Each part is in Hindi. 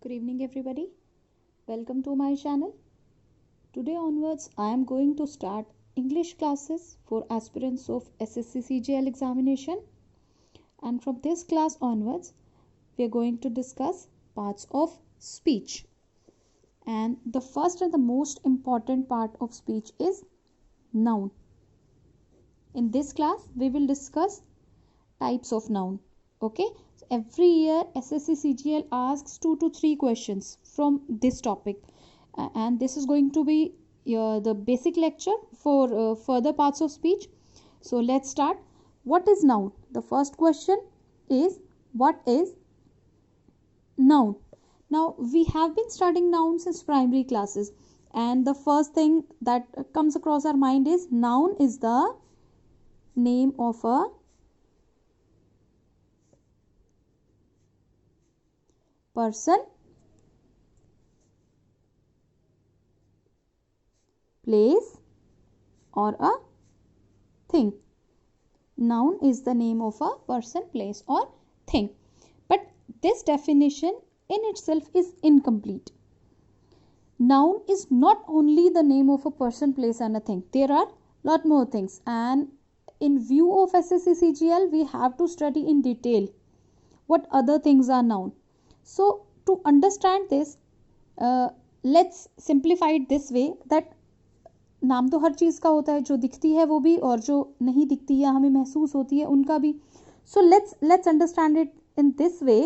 Good evening, everybody. Welcome to my channel. Today onwards, I am going to start English classes for aspirants of SSC CGL examination. And from this class onwards, we are going to discuss parts of speech. And the first and the most important part of speech is noun. In this class, we will discuss types of noun. Okay, so every year SSC CGL asks 2 to 3 questions from this topic, and this is going to be the basic lecture for further parts of speech. So let's start. What is noun? The first question is, what is noun? Now we have been studying nouns since primary classes, and the first thing that comes across our mind is noun is the name of a person, place, or a thing. Noun is the name of a person, place, or thing. But this definition in itself is incomplete. Noun is not only the name of a person, place, and a thing. There are lot more things, and in view of SSC CGL, we have to study in detail what other things are noun. So to understand this, let's simplify it this way, that नाम तो हर चीज़ का होता है, जो दिखती है वो भी, और जो नहीं दिखती या हमें महसूस होती है उनका भी. So let's understand it in this way,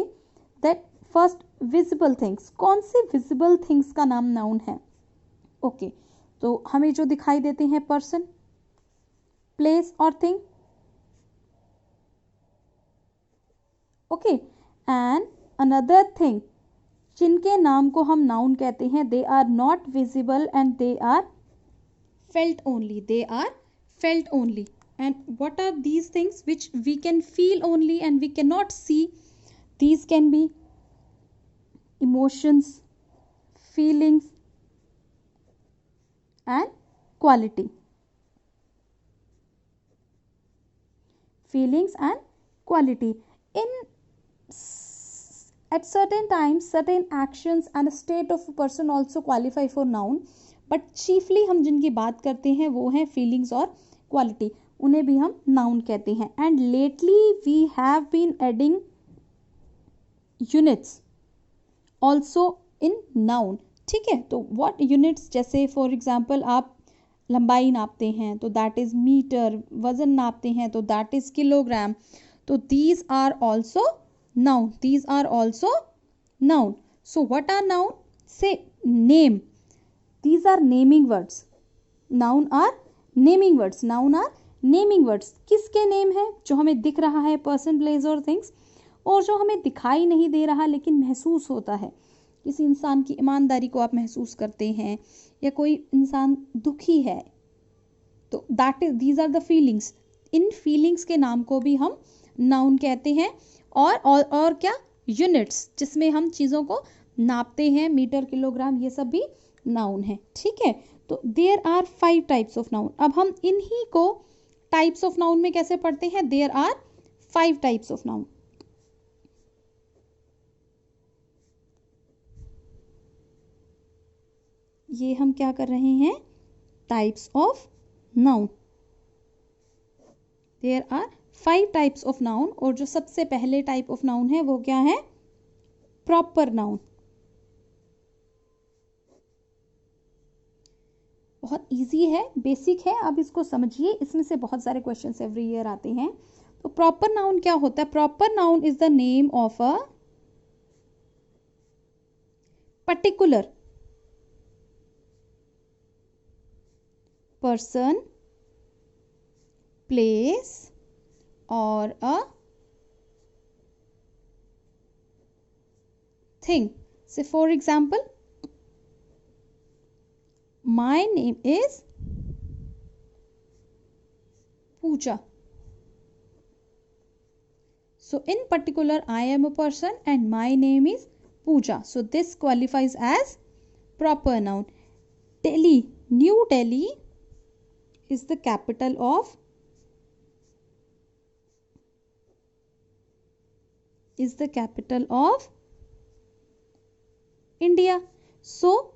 that first visible things. कौन से विजिबल थिंग्स का नाम नाउन है? ओके, तो हमें जो दिखाई देते हैं पर्सन, प्लेस और thing. Okay, and another thing जिनके नाम को हम नाउन कहते हैं, they are not visible and they are felt only. They are felt only. And what are these things which we can feel only and we cannot see? These can be emotions, feelings, and quality. Feelings and quality. At certain times, certain actions and a state of a person also qualify for noun. But chiefly हम जिनकी बात करते हैं वो हैं फीलिंग्स और क्वालिटी, उन्हें भी हम नाउन कहते हैं. And lately we have been adding units also in noun. ठीक है, तो व्हाट यूनिट्स, जैसे फॉर एग्जांपल आप लंबाई नापते हैं तो दैट इज मीटर, वजन नापते हैं तो दैट इज किलोग्राम. तो these are also noun. These are also noun. So what are noun? Say name. These are naming words. Noun are naming words. Noun are naming words. किसके नेम है? जो हमें दिख रहा है, पर्सन, प्लेस और थिंग्स, और जो हमें दिखाई नहीं दे रहा लेकिन महसूस होता है. किसी इंसान की ईमानदारी को आप महसूस करते हैं, या कोई इंसान दुखी है, तो that is, these are the feelings. इन फीलिंग्स के नाम को भी हम नाउन कहते हैं. और क्या? यूनिट्स, जिसमें हम चीज़ों को नापते हैं, मीटर, किलोग्राम, ये सब भी नाउन है. ठीक है, तो there are 5 types of noun. अब हम इन्हीं को टाइप्स ऑफ नाउन में कैसे पढ़ते हैं? There are 5 types of noun. ये हम क्या कर रहे हैं? Types of noun. There are 5 types of noun, और जो सबसे पहले टाइप ऑफ नाउन है वो क्या है? Proper noun. बहुत इजी है, बेसिक है, अब इसको समझिए. इसमें से बहुत सारे क्वेश्चंस एवरी ईयर आते हैं. तो प्रॉपर नाउन क्या होता है? Proper noun is the name of a particular person, place और अ थिंग. से for example, my name is Pooja. So in particular, I am a person and my name is Pooja. So this qualifies as proper noun. Delhi, New Delhi is the capital of is the capital of India. So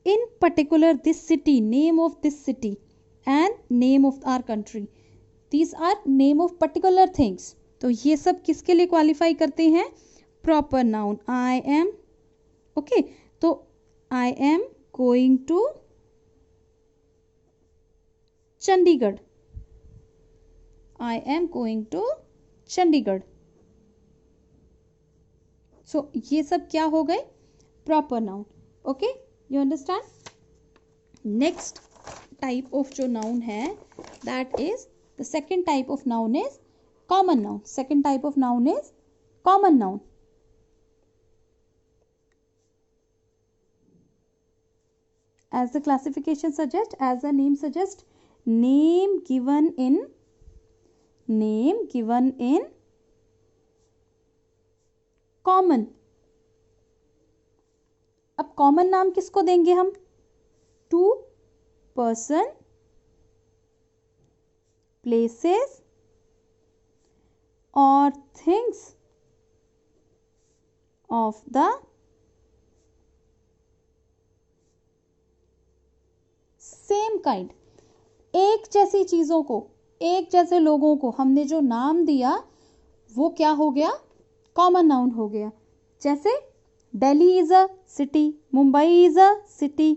in particular this city, name of this city and name of our country, these are name of particular things. तो ये सब किसके लिए क्वालिफाई करते हैं? Proper noun. I am, okay, तो I am going to Chandigarh. I am going to Chandigarh. So ये सब क्या हो गए? Proper noun. Okay, you understand. Next type of जो नाउन है, that is the second type of noun is common noun. Second type of noun is common noun. As the classification suggests, as the name suggests, name given in common. अब कॉमन नाम किसको देंगे हम? टू पर्सन, प्लेसेस और things of the same kind. एक जैसी चीजों को, एक जैसे लोगों को हमने जो नाम दिया वो क्या हो गया? कॉमन नाउन हो गया. जैसे Delhi is a city, Mumbai is a city.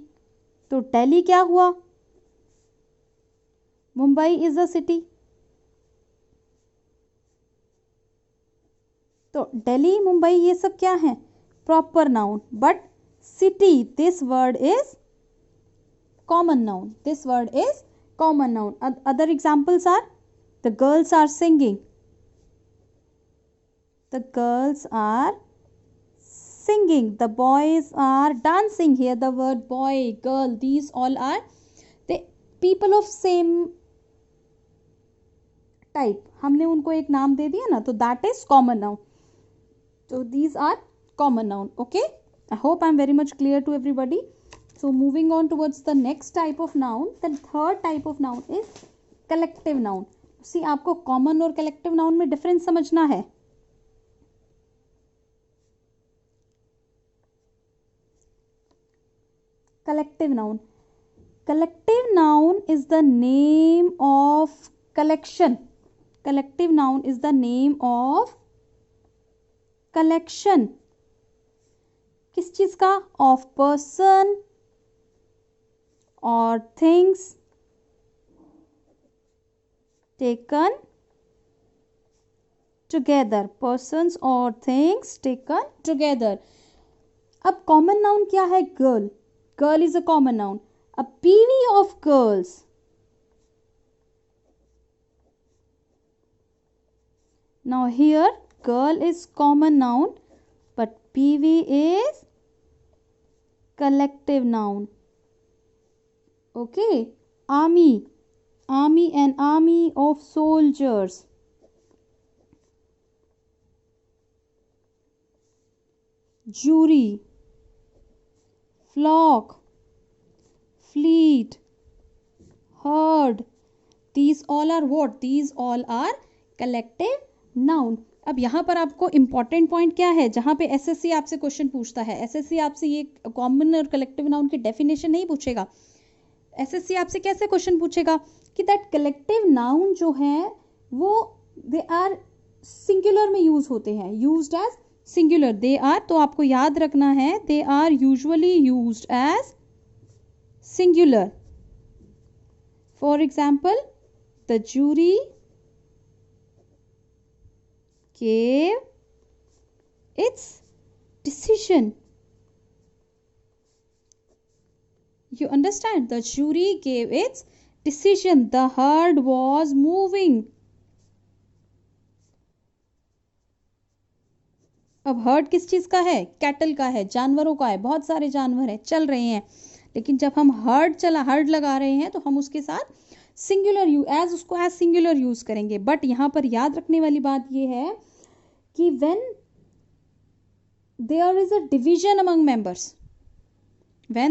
तो दिल्ली क्या हुआ? Mumbai is a city. तो दिल्ली, मुंबई ये सब क्या है? Proper noun. But city, this word is common noun. This word is common noun. Other examples are the girls are singing. The girls are singing. The boys are dancing. Here the word boy, girl, these all are the people of same type. हमने उनको एक नाम दे दिया ना, तो that is common noun. So these are common noun. Okay, I hope I am very much clear to everybody. So moving on towards the next type of noun, the third type of noun is collective noun. See, आपको common और collective noun में difference समझना है. Collective noun. Collective noun is the name of collection. Collective noun is the name of collection. किस चीज का? Of person or things taken together. Persons or things taken together. अब common noun क्या है? Girl. Girl is a common noun. A PV of girls. Now here girl is common noun, but PV is collective noun. Okay, army, an army of soldiers. Jury, flock, fleet, herd. These all are what? These all are collective noun. अब यहाँ पर आपको इम्पॉर्टेंट पॉइंट क्या है? जहाँ पे एसएससी आपसे क्वेश्चन पूछता है, एसएससी आपसे ये कॉमन और कलेक्टिव नाउन की डेफिनेशन नहीं पूछेगा. एसएससी आपसे कैसे क्वेश्चन पूछेगा कि दैट कलेक्टिव नाउन जो है वो दे आर सिंगुलर में यूज होते हैं, used as singular. They are, तो आपको याद रखना है, they are usually used as singular. For example, the jury gave its decision. You understand? The jury gave its decision. The herd was moving. अब हर्ड किस चीज का है? कैटल का है, जानवरों का है. बहुत सारे जानवर हैं, चल रहे हैं. लेकिन जब हम हर्ड लगा रहे हैं तो हम उसके साथ सिंगुलर उसको एज सिंगुलर यूज करेंगे. बट यहां पर याद रखने वाली बात यह है कि when there is a division among members, if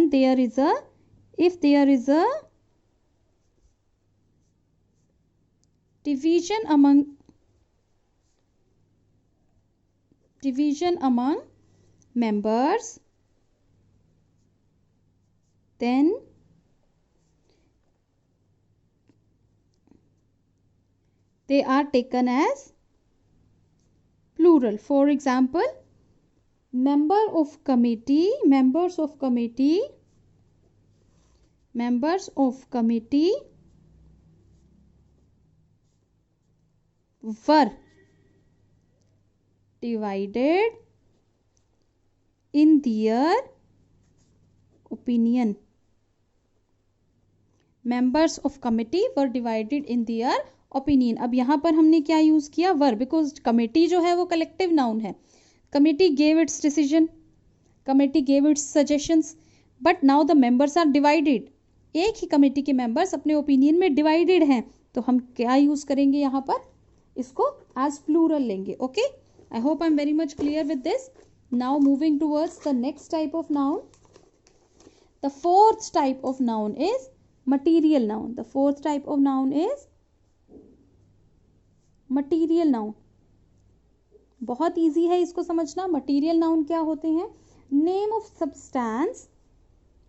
there is a division among members, then they are taken as plural. For example, members of committee were divided in their opinion. Members of committee were divided in their opinion. अब यहाँ पर हमने क्या यूज किया? वर, बिकॉज कमेटी जो है वो कलेक्टिव नाउन है. Committee gave its decision, committee gave its suggestions, but now the members are divided. एक ही कमेटी के मेंबर्स अपने ओपिनियन में डिवाइडेड हैं, तो हम क्या यूज करेंगे यहाँ पर? इसको एज प्लूरल लेंगे. Okay, I hope I am very much clear with this. Now moving towards the next type of noun. The fourth type of noun is material noun. The fourth type of noun is material noun. बहुत इजी है इसको समझना. मटीरियल नाउन क्या होते हैं? Name of substance.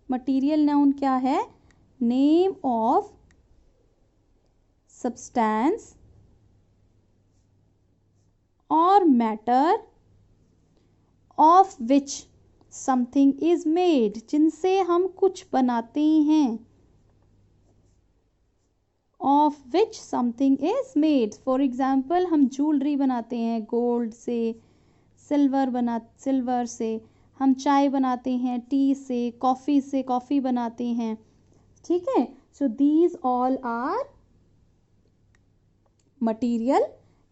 Material noun क्या है? नेम ऑफ सब्सटेंस और matter of which something is made, जिनसे हम कुछ बनाते हैं. Of which something is made. For example, हम ज्वेलरी बनाते हैं गोल्ड से, सिल्वर से. हम चाय बनाते हैं टी से, कॉफ़ी बनाते हैं. ठीक है. So these all are material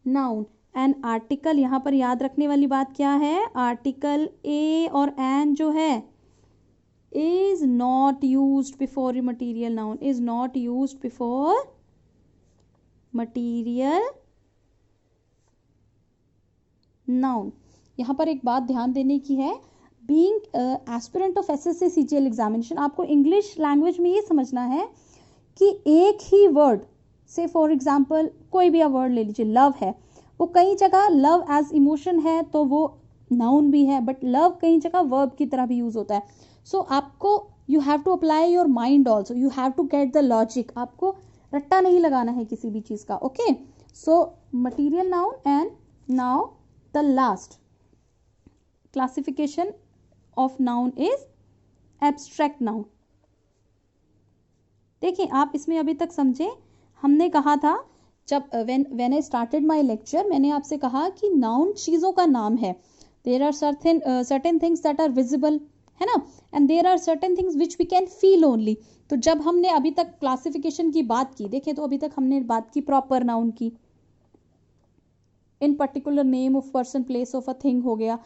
noun. And article, यहाँ पर याद रखने वाली बात क्या है? आर्टिकल ए और एन जो है is not used before a material noun, is not used before material noun. यहाँ पर एक बात ध्यान देने की है. Being aspirant of SSC CGL examination, आपको इंग्लिश लैंग्वेज में ये समझना है कि एक ही वर्ड से, फॉर एग्जाम्पल कोई भी वर्ड ले लीजिए, लव है, वो कई जगह लव एज इमोशन है तो वो नाउन भी है, बट लव कई जगह वर्ब की तरह भी यूज होता है. सो आपको you have to apply your mind also, you have to get the logic. आपको रट्टा नहीं लगाना है किसी भी चीज का. Okay, so material noun. And now the last classification of noun is abstract noun. देखिए, आप इसमें अभी तक समझे. हमने कहा था जब when I started my lecture, मैंने आपसे कहा कि नाउन चीजों का नाम है. There are certain things that are visible, है ना, and there are certain things which we can feel only. तो जब हमने अभी तक क्लासिफिकेशन की बात की, देखें तो अभी तक हमने बात की प्रॉपर नाउन की, इन particular name of person, place of a thing हो गया,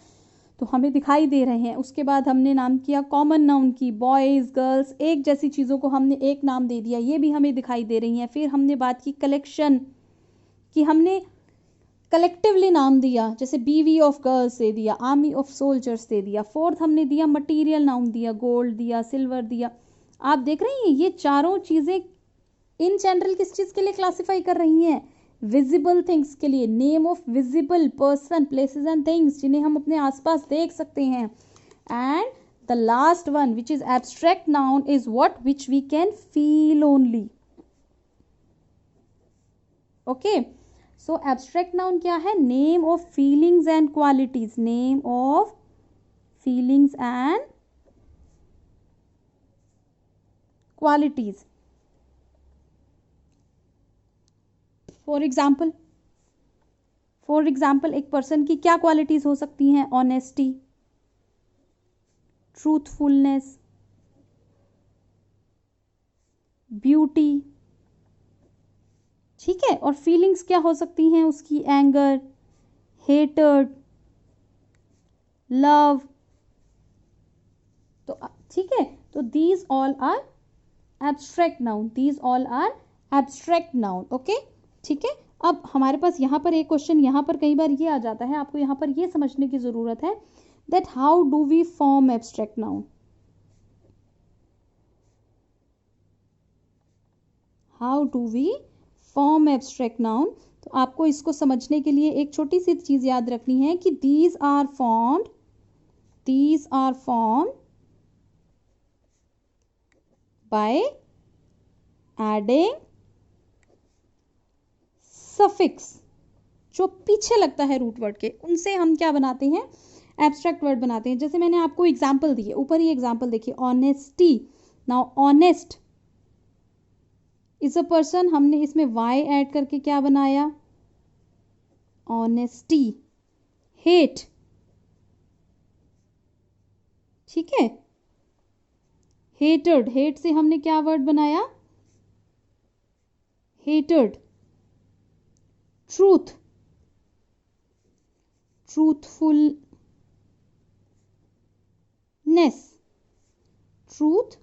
तो हमें दिखाई दे रहे हैं. उसके बाद हमने नाम किया कॉमन नाउन की, बॉयज गर्ल्स, एक जैसी चीज़ों को हमने एक नाम दे दिया, ये भी हमें दिखाई दे रही हैं. फिर हमने बात की कलेक्शन कि हमने कलेक्टिवली नाम दिया, जैसे बीवी ऑफ गर्ल्स दे दिया, आर्मी ऑफ सोल्जर्स दे दिया. फोर्थ हमने दिया मटीरियल नाउन दिया, गोल्ड दिया, सिल्वर दिया. आप देख रही हैं ये चारों चीज़ें इन जनरल किस चीज़ के लिए क्लासिफाई कर रही हैं? विजिबल थिंग्स के लिए. Name of visible person, places and things, जिन्हें हम अपने आसपास देख सकते हैं. And the last one which is abstract noun is what which we can feel only. Okay, so abstract noun क्या है? Name of feelings and qualities. Name of feelings and qualities. For example एक पर्सन की क्या क्वालिटीज हो सकती हैं? Honesty, truthfulness, beauty. ठीक है. और फीलिंग्स क्या हो सकती हैं उसकी? Anger, hatred, love. तो ठीक है, तो these all are abstract noun. These all are abstract noun. Okay, ठीक है. अब हमारे पास यहाँ पर एक क्वेश्चन यहाँ पर कई बार ये आ जाता है, आपको यहाँ पर ये समझने की जरूरत है that how do we form abstract noun. How do we form abstract noun. तो आपको इसको समझने के लिए एक छोटी सी चीज याद रखनी है कि these are formed by adding suffix, जो पीछे लगता है रूट वर्ड के, उनसे हम क्या बनाते हैं, एब्स्ट्रैक्ट वर्ड बनाते हैं। जैसे मैंने आपको एग्जाम्पल दिए, ऊपर ही एग्जाम्पल देखिए, honesty. Now honest is a person, हमने इसमें वाई ऐड करके क्या बनाया, ऑनेस्टी। हेट, ठीक है, हेटेड, हेट से हमने क्या वर्ड बनाया, हेटेड। Truth, truthfulness, truth.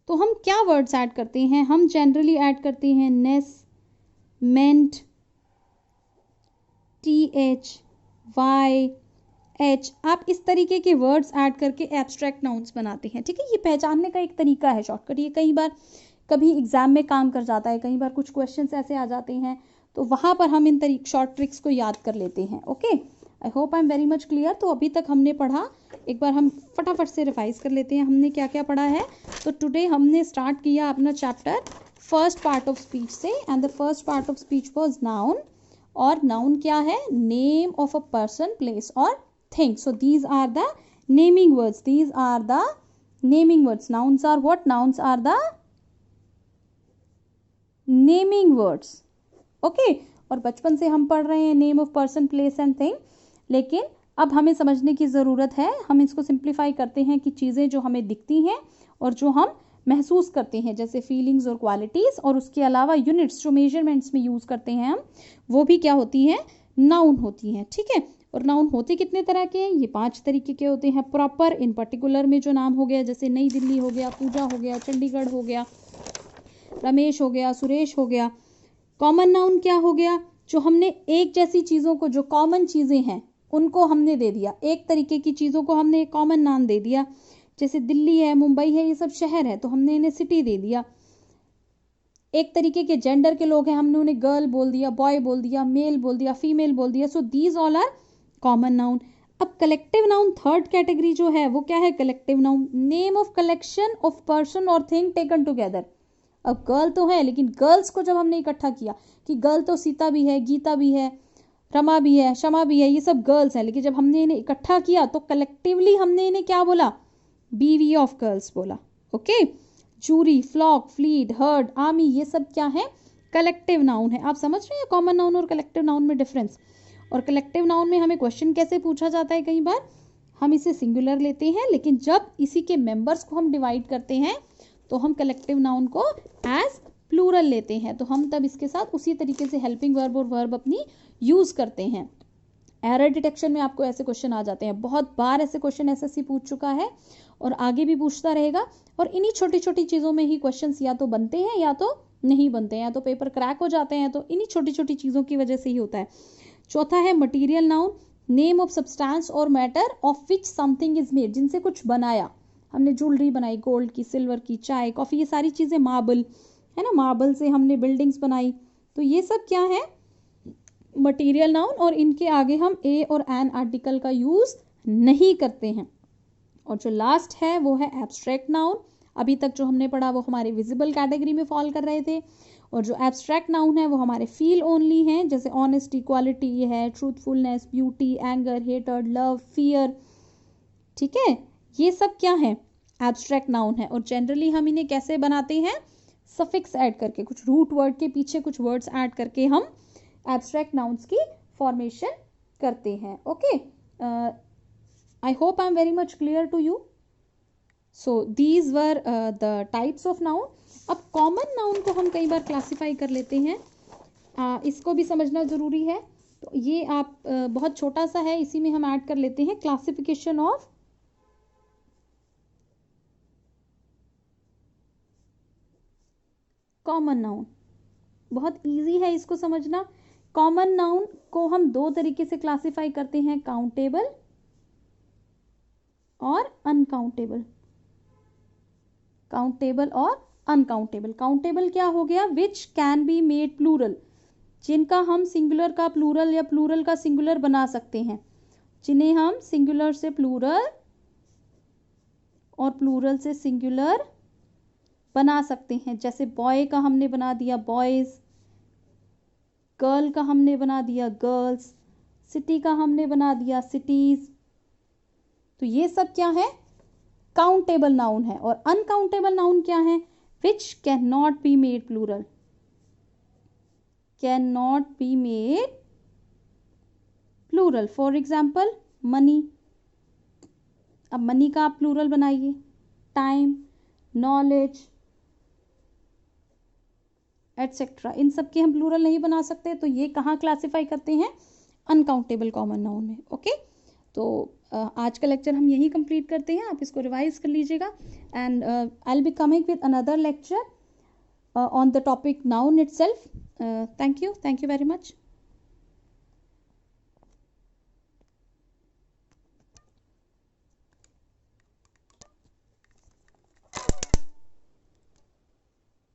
तो हम क्या वर्ड्स ऐड करते हैं, हम जनरली ऐड करते हैं नेस, मेंट, TH, Y, H। आप इस तरीके के वर्ड्स ऐड करके एब्स्ट्रैक्ट नाउन्स बनाते हैं, ठीक है। ये पहचानने का एक तरीका है, शॉर्टकट। ये कई बार कभी एग्जाम में काम कर जाता है, कई बार कुछ क्वेश्चंस ऐसे आ जाते हैं, तो वहां पर हम इन शॉर्ट ट्रिक्स को याद कर लेते हैं। Okay, I hope I am very much clear. तो अभी तक हमने पढ़ा, एक बार हम फटाफट से रिवाइज कर लेते हैं हमने क्या क्या पढ़ा है। तो टुडे हमने स्टार्ट किया अपना chapter first part of speech से, and the first part of speech was noun. और नाउन क्या है, name of a person, place और thing. So these are the naming words, these are the naming words. Nouns are what, nouns are the naming words. Okay, और बचपन से हम पढ़ रहे हैं name of person, place and thing, लेकिन अब हमें समझने की ज़रूरत है। हम इसको सिंप्लीफाई करते हैं कि चीज़ें जो हमें दिखती हैं और जो हम महसूस करते हैं, जैसे फीलिंग्स और क्वालिटीज़, और उसके अलावा यूनिट्स जो मेजरमेंट्स में यूज़ करते हैं हम, वो भी क्या होती हैं, नाउन होती हैं, ठीक है। और नाउन होते कितने तरह के हैं, ये 5 तरीके के होते हैं। प्रॉपर, इन पर्टिकुलर में जो नाम हो गया, जैसे नई दिल्ली हो गया, पूजा हो गया, चंडीगढ़ हो गया, रमेश हो गया, सुरेश हो गया। कॉमन नाउन क्या हो गया, जो हमने एक जैसी चीज़ों को, जो कॉमन चीज़ें हैं उनको हमने दे दिया, एक तरीके की चीज़ों को हमने एक कॉमन नाम दे दिया। जैसे दिल्ली है, मुंबई है, ये सब शहर है, तो हमने इन्हें सिटी दे दिया। एक तरीके के जेंडर के लोग हैं, हमने उन्हें गर्ल बोल दिया, बॉय बोल दिया, मेल बोल दिया, फीमेल बोल दिया। So these all are common noun. अब कलेक्टिव नाउन, थर्ड कैटेगरी जो है वो क्या है, collective noun, name of collection of person और थिंग टेकन टुगेदर। अब गर्ल तो है, लेकिन गर्ल्स को जब हमने इकट्ठा किया कि गर्ल तो सीता भी है, गीता भी है, रमा भी है, क्षमा भी है, ये सब गर्ल्स हैं, लेकिन जब हमने इन्हें इकट्ठा किया तो कलेक्टिवली हमने इन्हें क्या बोला, बीवी ऑफ गर्ल्स बोला। Okay, jury, flock, fleet, herd, army, ये सब क्या है, कलेक्टिव नाउन है। आप समझ रहे हैं कॉमन नाउन और कलेक्टिव नाउन में डिफरेंस। और कलेक्टिव नाउन में हमें क्वेश्चन कैसे पूछा जाता है, कई बार हम इसे सिंगुलर लेते हैं, लेकिन जब इसी के मेंबर्स को हम डिवाइड करते हैं तो हम कलेक्टिव नाउन को एज प्लूरल लेते हैं। तो हम तब इसके साथ उसी तरीके से हेल्पिंग वर्ब और वर्ब अपनी यूज करते हैं। एरर डिटेक्शन में आपको ऐसे क्वेश्चन आ जाते हैं, बहुत बार ऐसे क्वेश्चन एसएससी पूछ चुका है और आगे भी पूछता रहेगा। और इन्हीं छोटी छोटी चीज़ों में ही क्वेश्चंस या तो बनते हैं या तो नहीं बनते हैं, या तो पेपर क्रैक हो जाते हैं, तो इन्हीं छोटी छोटी चीज़ों की वजह से ही होता है। चौथा है material noun, name of substance और matter of which something is made, जिनसे कुछ बनाया, हमने ज्वेलरी बनाई, गोल्ड की, सिल्वर की, चाय, कॉफ़ी, ये सारी चीज़ें, मार्बल है ना, मार्बल से हमने बिल्डिंग्स बनाई, तो ये सब क्या है, मटीरियल नाउन। और इनके आगे हम ए और एन आर्टिकल का यूज नहीं करते हैं। और जो लास्ट है वो है एब्स्ट्रैक्ट नाउन। अभी तक जो हमने पढ़ा वो हमारे विजिबल कैटेगरी में फॉल कर रहे थे, और जो एब्स्ट्रैक्ट नाउन है वो हमारे फील ओनली हैं, जैसे ऑनेस्टी, क्वालिटी ये है, truthfulness, beauty, anger, hated, love, fear, ठीक है। ये सब क्या है, एब्स्ट्रैक्ट नाउन है। और जनरली हम इन्हें कैसे बनाते हैं, सफिक्स ऐड करके, कुछ रूट वर्ड के पीछे कुछ वर्ड्स ऐड करके हम एब्स्ट्रैक्ट नाउन्स की फॉर्मेशन करते हैं। Okay, I hope I am very much clear to you. So these were the types of noun. अब कॉमन नाउन को हम कई बार क्लासिफाई कर लेते हैं, इसको भी समझना ज़रूरी है। तो ये आप बहुत छोटा सा है, इसी में हम ऐड कर लेते हैं क्लासिफिकेशन ऑफ कॉमन नाउन। बहुत इजी है इसको समझना। कॉमन नाउन को हम दो तरीके से क्लासिफाई करते हैं, काउंटेबल और अनकाउंटेबल। काउंटेबल और अनकाउंटेबल। काउंटेबल क्या हो गया, which can be made plural, जिनका हम सिंगुलर का प्लूरल या प्लूरल का सिंगुलर बना सकते हैं, जिन्हें हम सिंगुलर से प्लूरल और प्लूरल से सिंगुलर बना सकते हैं। जैसे बॉय का हमने बना दिया बॉयज, गर्ल का हमने बना दिया गर्ल्स, सिटी का हमने बना दिया सिटीज। तो ये सब क्या है, काउंटेबल नाउन है। और अनकाउंटेबल नाउन क्या है, which can not be made plural, can not be made plural. For example money, अब मनी का आप प्लूरल बनाइए, टाइम, नॉलेज एटसेट्रा, इन सब के हम प्लूरल नहीं बना सकते। तो ये कहाँ क्लासिफाई करते हैं, अनकाउंटेबल कॉमन नाउन में। ओके, तो आज का लेक्चर हम यही कंप्लीट करते हैं, आप इसको रिवाइज कर लीजिएगा। And I will be coming with another lecture on the topic noun itself. Thank you very much.